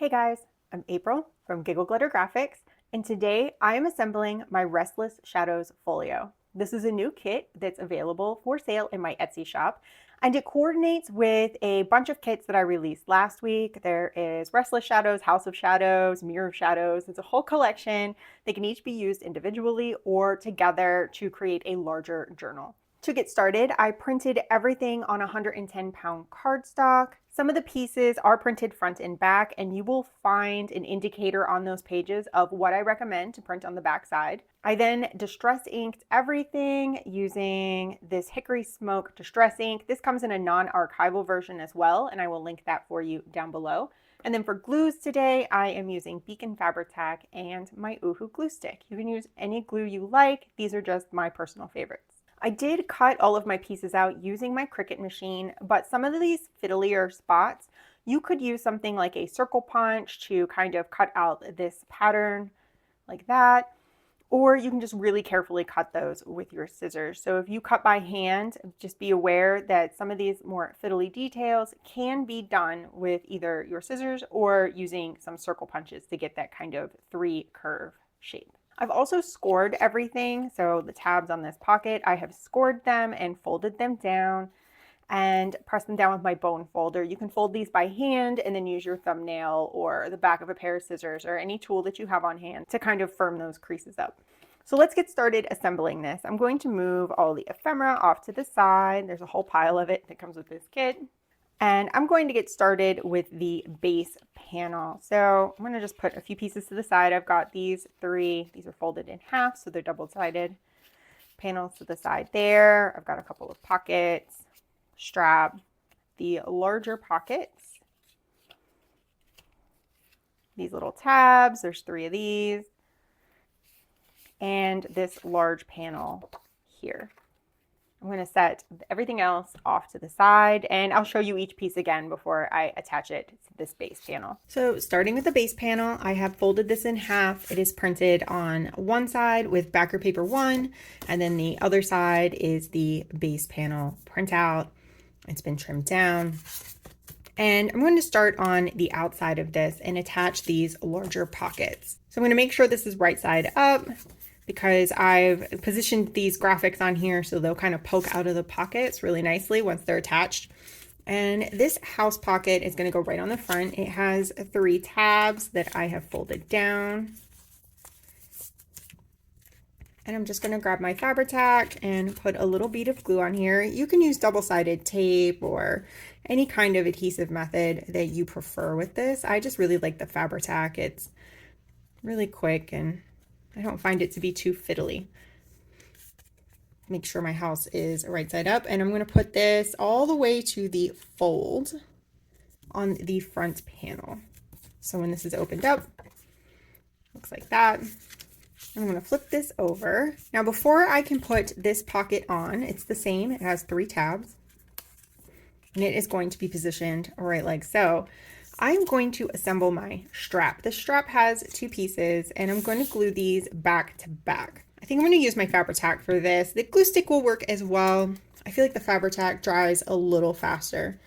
Hey guys, I'm April from Giggle Glitter Graphics, and today I am assembling my Restless Shadows Folio. This is a new kit that's available for sale in my Etsy shop, and it coordinates with a bunch of kits that I released last week. There is Restless Shadows, House of Shadows, Mirror of Shadows. It's a whole collection. They can each be used individually or together to create a larger journal. To get started, I printed everything on 110-pound cardstock. Some of the pieces are printed front and back, and you will find an indicator on those pages of what I recommend to print on the back side. I then distress inked everything using this Hickory Smoke distress ink. This comes in a non-archival version as well, and I will link that for you down below. And then for glues today, I am using Beacon Fabri-Tac and my Uhu glue stick. You can use any glue you like. These are just my personal favorites. I did cut all of my pieces out using my Cricut machine, but some of these fiddlier spots, you could use something like a circle punch to kind of cut out this pattern like that, or you can just really carefully cut those with your scissors. So if you cut by hand, just be aware that some of these more fiddly details can be done with either your scissors or using some circle punches to get that kind of 3 curve shape. I've also scored everything, so the tabs on this pocket, I have scored them and folded them down and pressed them down with my bone folder. You can fold these by hand and then use your thumbnail or the back of a pair of scissors or any tool that you have on hand to kind of firm those creases up. So let's get started assembling this. I'm going to move all the ephemera off to the side. There's a whole pile of it that comes with this kit. And I'm going to get started with the base panel. So I'm going to just put a few pieces to the side. I've got these 3. These are folded in half, so they're double-sided. Panels to the side there. I've got a couple of pockets, strap, the larger pockets, these little tabs. There's 3 of these, and this large panel here. I'm going to set everything else off to the side, and I'll show you each piece again before I attach it to this base panel. So starting with the base panel, I have folded this in half. It is printed on one side with backer paper 1, and then the other side is the base panel printout. It's been trimmed down. And I'm going to start on the outside of this and attach these larger pockets. So I'm going to make sure this is right side up, because I've positioned these graphics on here so they'll kind of poke out of the pockets really nicely once they're attached. And this house pocket is going to go right on the front. It has 3 tabs that I have folded down. And I'm just going to grab my Fabri-Tac and put a little bead of glue on here. You can use double-sided tape or any kind of adhesive method that you prefer with this. I just really like the Fabri-Tac. It's really quick and I don't find it to be too fiddly. Make sure my house is right side up, and I'm going to put this all the way to the fold on the front panel. So when this is opened up, looks like that. I'm going to flip this over. Now before I can put this pocket on, it's the same. It has 3 tabs, and it is going to be positioned right like so. I'm going to assemble my strap. The strap has 2 pieces, and I'm going to glue these back to back. I think I'm going to use my Fabri-Tac for this. The glue stick will work as well. I feel like the Fabri-Tac dries a little faster.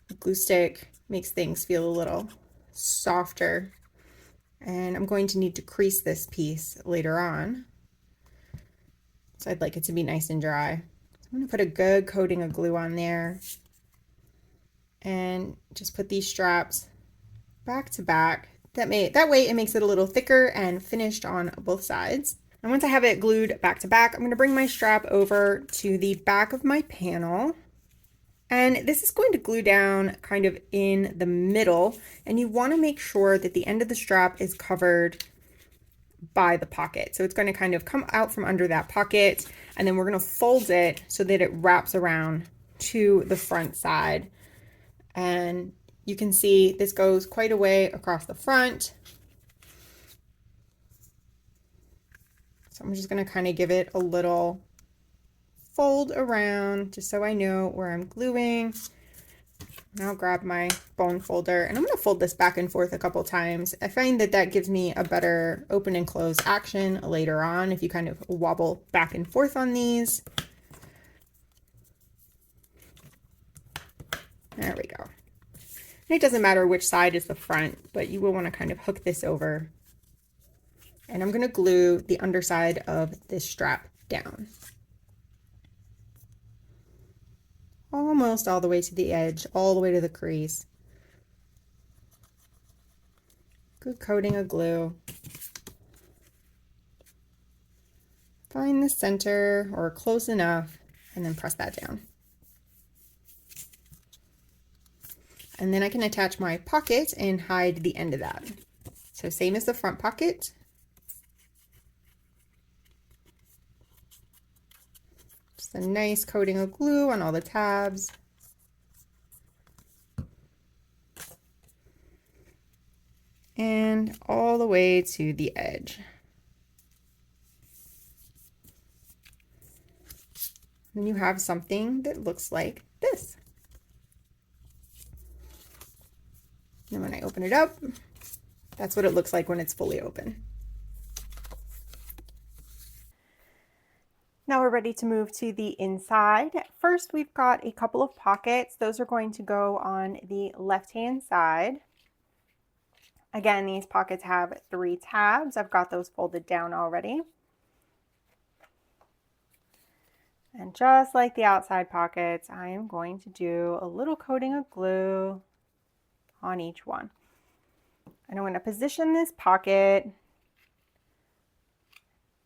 The glue stick makes things feel a little softer. And I'm going to need to crease this piece later on. So I'd like it to be nice and dry. So I'm going to put a good coating of glue on there. And just put these straps back to back. That way it makes it a little thicker and finished on both sides. And once I have it glued back to back, I'm going to bring my strap over to the back of my panel. And this is going to glue down kind of in the middle, and you want to make sure that the end of the strap is covered by the pocket. So it's going to kind of come out from under that pocket, and then we're going to fold it so that it wraps around to the front side. And you can see this goes quite a way across the front. So I'm just going to kind of give it a little fold around just so I know where I'm gluing. And I'll grab my bone folder, and I'm going to fold this back and forth a couple times. I find that that gives me a better open and close action later on if you kind of wobble back and forth on these. There we go. And it doesn't matter which side is the front, but you will want to kind of hook this over. And I'm going to glue the underside of this strap down. Almost all the way to the edge, all the way to the crease. Good coating of glue. Find the center or close enough and then press that down. And then I can attach my pocket and hide the end of that. So same as the front pocket. Just a nice coating of glue on all the tabs. And all the way to the edge. And you have something that looks like this. And when I open it up, that's what it looks like when it's fully open. Now we're ready to move to the inside. First, we've got a couple of pockets. Those are going to go on the left-hand side. Again, these pockets have 3 tabs. I've got those folded down already. And just like the outside pockets, I am going to do a little coating of glue on each one. And I'm going to position this pocket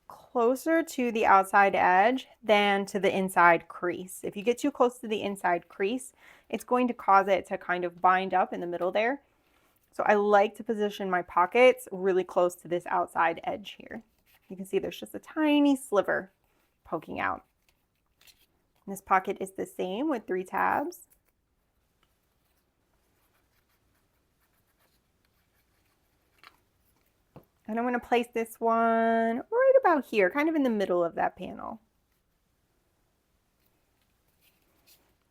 closer to the outside edge than to the inside crease. If you get too close to the inside crease, it's going to cause it to kind of bind up in the middle there. So I like to position my pockets really close to this outside edge here. You can see there's just a tiny sliver poking out. And this pocket is the same with 3 tabs. And I'm going to place this one right about here, kind of in the middle of that panel.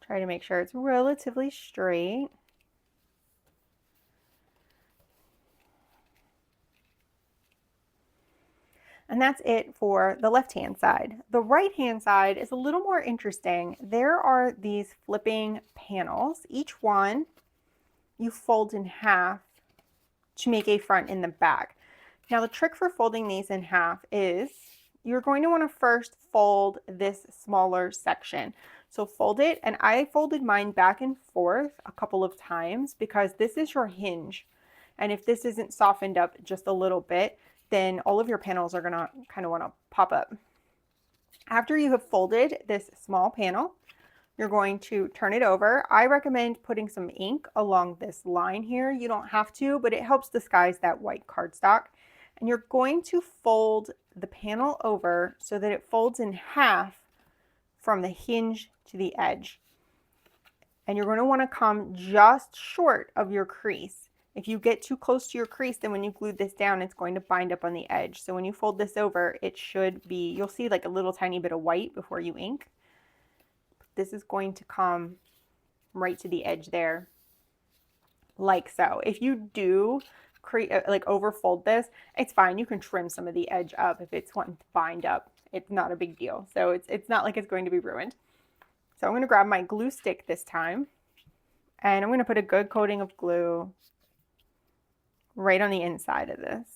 Try to make sure it's relatively straight. And that's it for the left-hand side. The right-hand side is a little more interesting. There are these flipping panels. Each one you fold in half to make a front and the back. Now the trick for folding these in half is you're going to want to first fold this smaller section. So fold it, and I folded mine back and forth a couple of times because this is your hinge. And if this isn't softened up just a little bit, then all of your panels are going to kind of want to pop up. After you have folded this small panel, you're going to turn it over. I recommend putting some ink along this line here. You don't have to, but it helps disguise that white cardstock. And you're going to fold the panel over so that it folds in half from the hinge to the edge. And you're going to want to come just short of your crease. If you get too close to your crease, then when you glue this down, it's going to bind up on the edge. So when you fold this over, it should be, you'll see like a little tiny bit of white before you ink. This is going to come right to the edge there, like so. If you do like overfold this, it's fine. You can trim some of the edge up if it's wanting to bind up. It's not a big deal. So it's not like it's going to be ruined. So I'm going to grab my glue stick this time, and I'm going to put a good coating of glue right on the inside of this.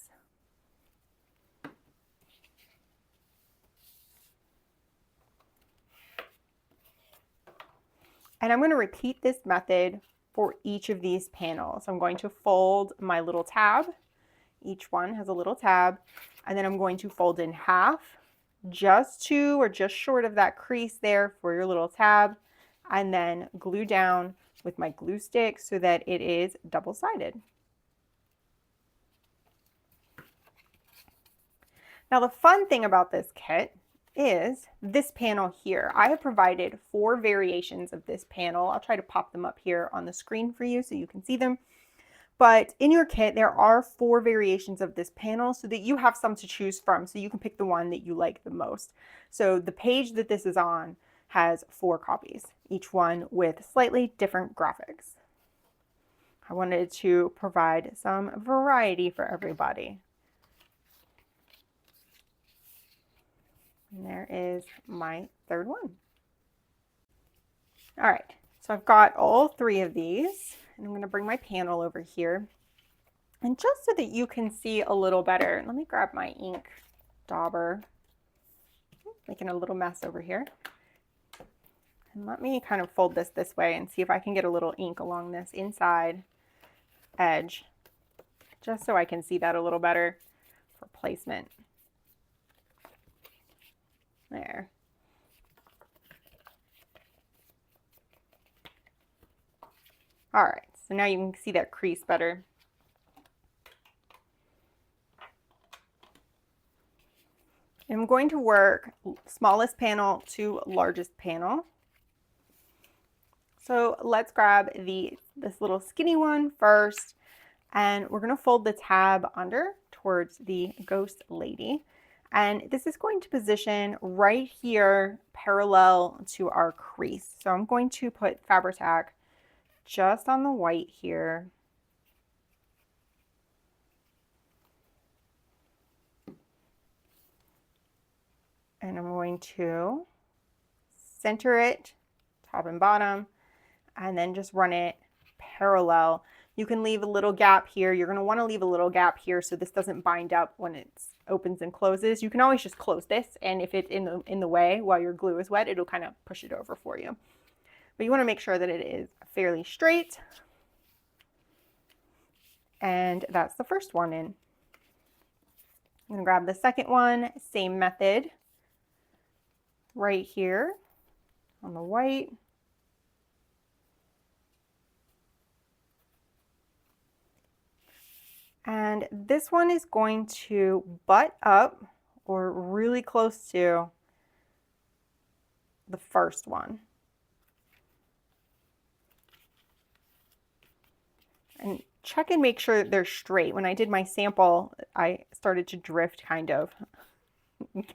And I'm going to repeat this method for each of these panels. I'm going to fold my little tab. Each one has a little tab. And then I'm going to fold in half, just to or just short of that crease there for your little tab. And then glue down with my glue stick so that it is double-sided. Now the fun thing about this kit is this panel here. I have provided 4 variations of this panel. I'll try to pop them up here on the screen for you so you can see them. But in your kit, there are 4 variations of this panel so that you have some to choose from, so you can pick the one that you like the most. So the page that this is on has 4 copies, each one with slightly different graphics. I wanted to provide some variety for everybody. And there is my 3rd one. All right, so I've got all 3 of these, And I'm going to bring my panel over here. And just so that you can see a little better, let me grab my ink dauber. Making a little mess over here. And let me kind of fold this way and see if I can get a little ink along this inside edge, just so I can see that a little better for placement. There. All right, so now you can see that crease better. I'm going to work smallest panel to largest panel. So let's grab this little skinny one first, and we're going to fold the tab under towards the ghost lady. And this is going to position right here parallel to our crease. So I'm going to put Fabri-Tac just on the white here. And I'm going to center it top and bottom, and then just run it parallel. You can leave a little gap here. You're going to want to leave a little gap here so this doesn't bind up when it opens and closes. You can always just close this, and if it's in the way while your glue is wet, it'll kind of push it over for you. But you want to make sure that it is fairly straight. And that's the first one in. I'm going to grab the second one, same method, right here on the white. And this one is going to butt up or really close to the first one. And check and make sure that they're straight. When I did my sample, I started to drift kind of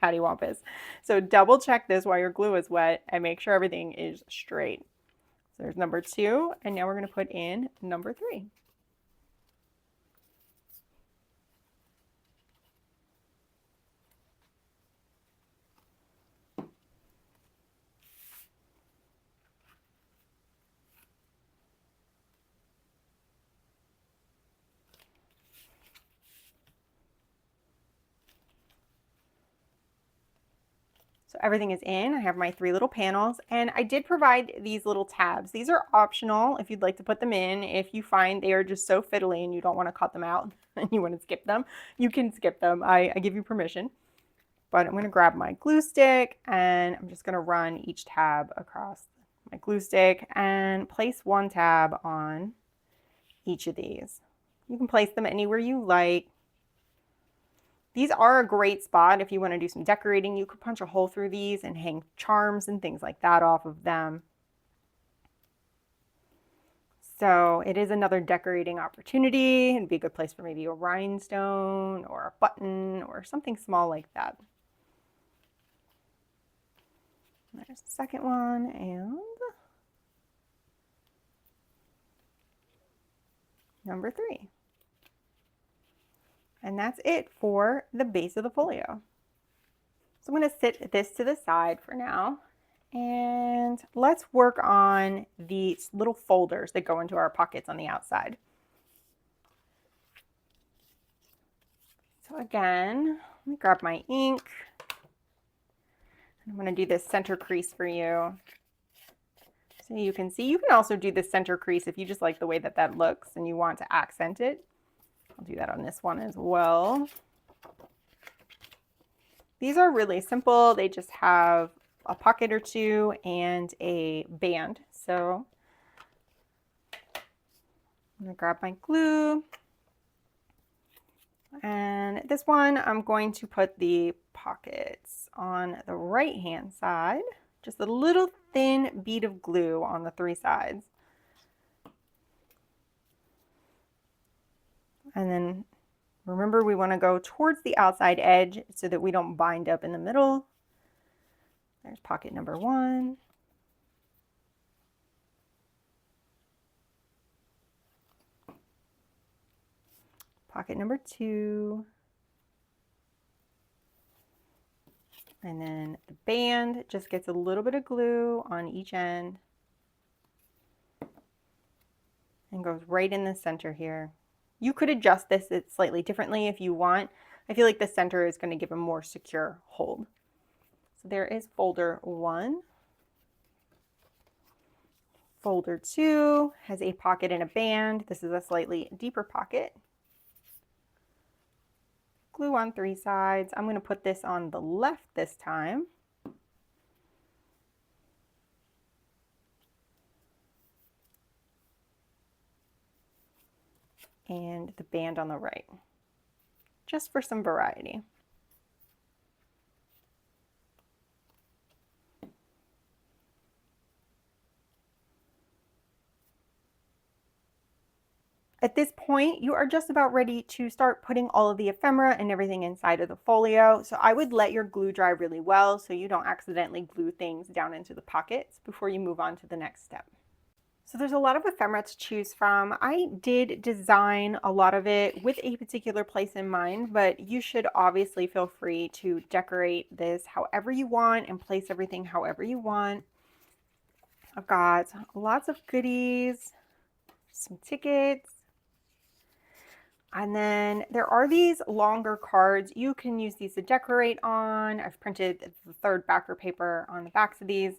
cattywampus. So double check this while your glue is wet and make sure everything is straight. So there's number 2, and now we're going to put in number 3. So everything is in. I have my 3 little panels, and I did provide these little tabs. These are optional if you'd like to put them in. If you find they are just so fiddly and you don't want to cut them out and you want to skip them, you can skip them. I give you permission. But I'm going to grab my glue stick, and I'm just going to run each tab across my glue stick and place 1 tab on each of these. You can place them anywhere you like. These are a great spot if you want to do some decorating. You could punch a hole through these and hang charms and things like that off of them. So it is another decorating opportunity. It'd be a good place for maybe a rhinestone or a button or something small like that. There's the second one, and number 3. And that's it for the base of the folio. So I'm going to sit this to the side for now, and let's work on these little folders that go into our pockets on the outside. So again, let me grab my ink. I'm going to do this center crease for you. So you can see, you can also do the center crease if you just like the way that that looks and you want to accent it. I'll do that on this one as well. These are really simple. They just have a pocket or 2 and a band. So I'm going to grab my glue. And this one, I'm going to put the pockets on the right hand side. Just a little thin bead of glue on the 3 sides. And then remember, we want to go towards the outside edge so that we don't bind up in the middle. There's pocket number 1. Pocket number 2. And then the band just gets a little bit of glue on each end. and goes right in the center here. You could adjust this slightly differently if you want. I feel like the center is going to give a more secure hold. So there is folder 1. Folder 2 has a pocket and a band. This is a slightly deeper pocket. Glue on 3 sides. I'm going to put this on the left this time. And the band on the right, just for some variety. At this point, you are just about ready to start putting all of the ephemera and everything inside of the folio. So I would let your glue dry really well so you don't accidentally glue things down into the pockets before you move on to the next step. So there's a lot of ephemera to choose from. I did design a lot of it with a particular place in mind, but you should obviously feel free to decorate this however you want and place everything however you want. I've got lots of goodies, some tickets, and then there are these longer cards. You can use these to decorate on. I've printed the 3rd backer paper on the backs of these.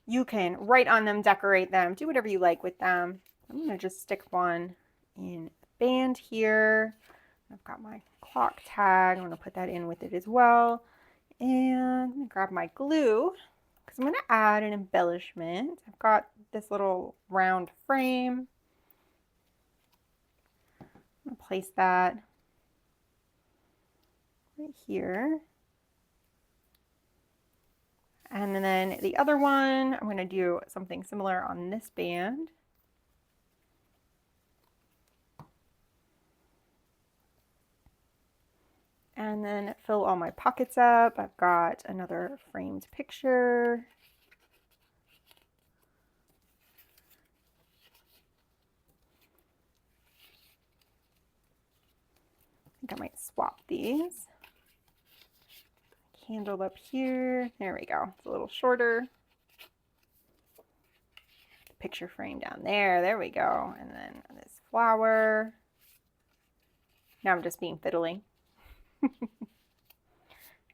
You can write on them, decorate them, do whatever you like with them. I'm going to just stick one in the band here. I've got my clock tag. I'm going to put that in with it as well. And I'm going to grab my glue because I'm going to add an embellishment. I've got this little round frame. I'm going to place that right here. And then the other one, I'm going to do something similar on this band. And then fill all my pockets up. I've got another framed picture. I think I might swap these. Candle up here. There we go. It's a little shorter. Picture frame down there. There we go. And then this flower. Now I'm just being fiddly.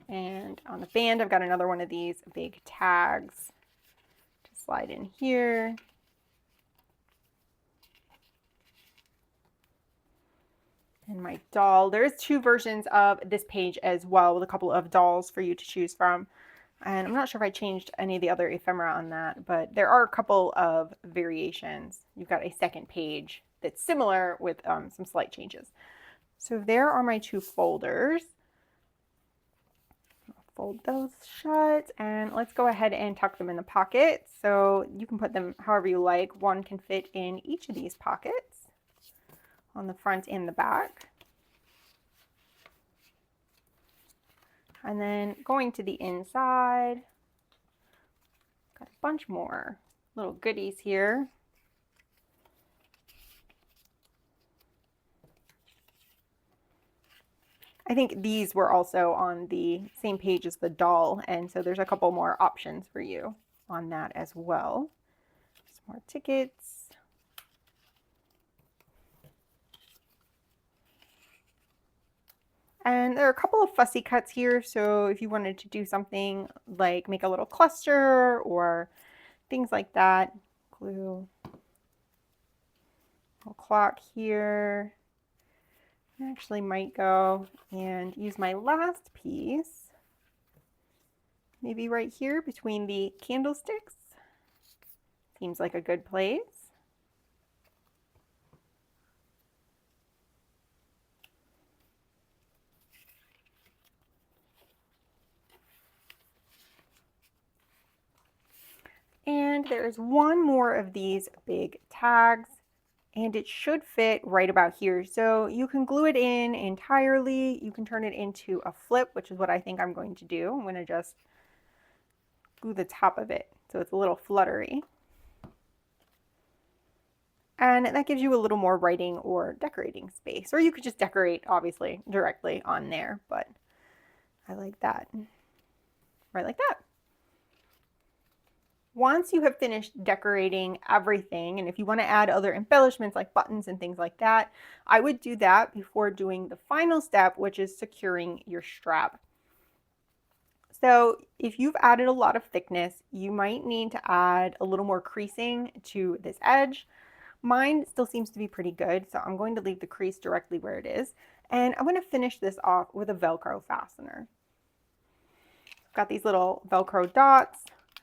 And on the band, I've got another one of these big tags to slide in here. And my doll. There's 2 versions of this page as well with a couple of dolls for you to choose from. And I'm not sure if I changed any of the other ephemera on that, but there are a couple of variations. You've got a 2nd page that's similar with some slight changes. So there are my 2 folders. I'll fold those shut and let's go ahead and tuck them in the pocket. So you can put them however you like. One can fit in each of these pockets on the front and the back. And then going to the inside, got a bunch more little goodies here. I think these were also on the same page as the doll, and so there's a couple more options for you on that as well. Some more tickets. And there are a couple of fussy cuts here, so if you wanted to do something like make a little cluster or things like that, glue a little clock here. I actually might go and use my last piece, maybe right here between the candlesticks. Seems like a good place. And there's one more of these big tags, and it should fit right about here. So you can glue it in entirely. You can turn it into a flip, which is what I think I'm going to do. I'm going to just glue the top of it so it's a little fluttery. And that gives you a little more writing or decorating space. Or you could just decorate, obviously, directly on there, but I like that. Right like that. Once you have finished decorating everything, and if you want to add other embellishments like buttons and things like that, I would do that before doing the final step, which is securing your strap. So if you've added a lot of thickness, you might need to add a little more creasing to this edge. Mine still seems to be pretty good, so I'm going to leave the crease directly where it is. And I'm going to finish this off with a Velcro fastener. I've got these little Velcro dots,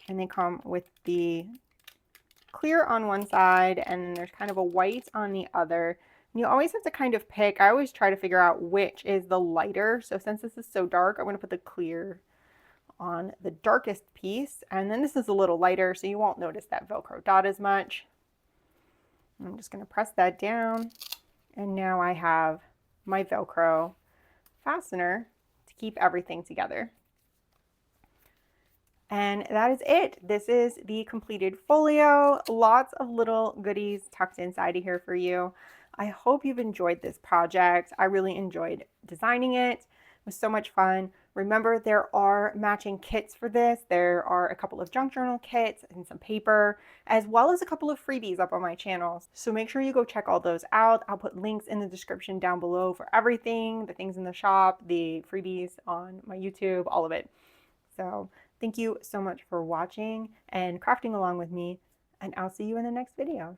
and they come with the clear on one side, and then there's kind of a white on the other. And you always have to kind of pick. I always try to figure out which is the lighter. So since this is so dark, I'm going to put the clear on the darkest piece. And then this is a little lighter, so you won't notice that Velcro dot as much. I'm just going to press that down. And now I have my Velcro fastener to keep everything together. And that is it. This is the completed folio. Lots of little goodies tucked inside of here for you. I hope you've enjoyed this project. I really enjoyed designing it. It was so much fun. Remember, there are matching kits for this. There are a couple of junk journal kits and some paper, as well as a couple of freebies up on my channel. So make sure you go check all those out. I'll put links in the description down below for everything, the things in the shop, the freebies on my YouTube, all of it. So thank you so much for watching and crafting along with me, and I'll see you in the next video.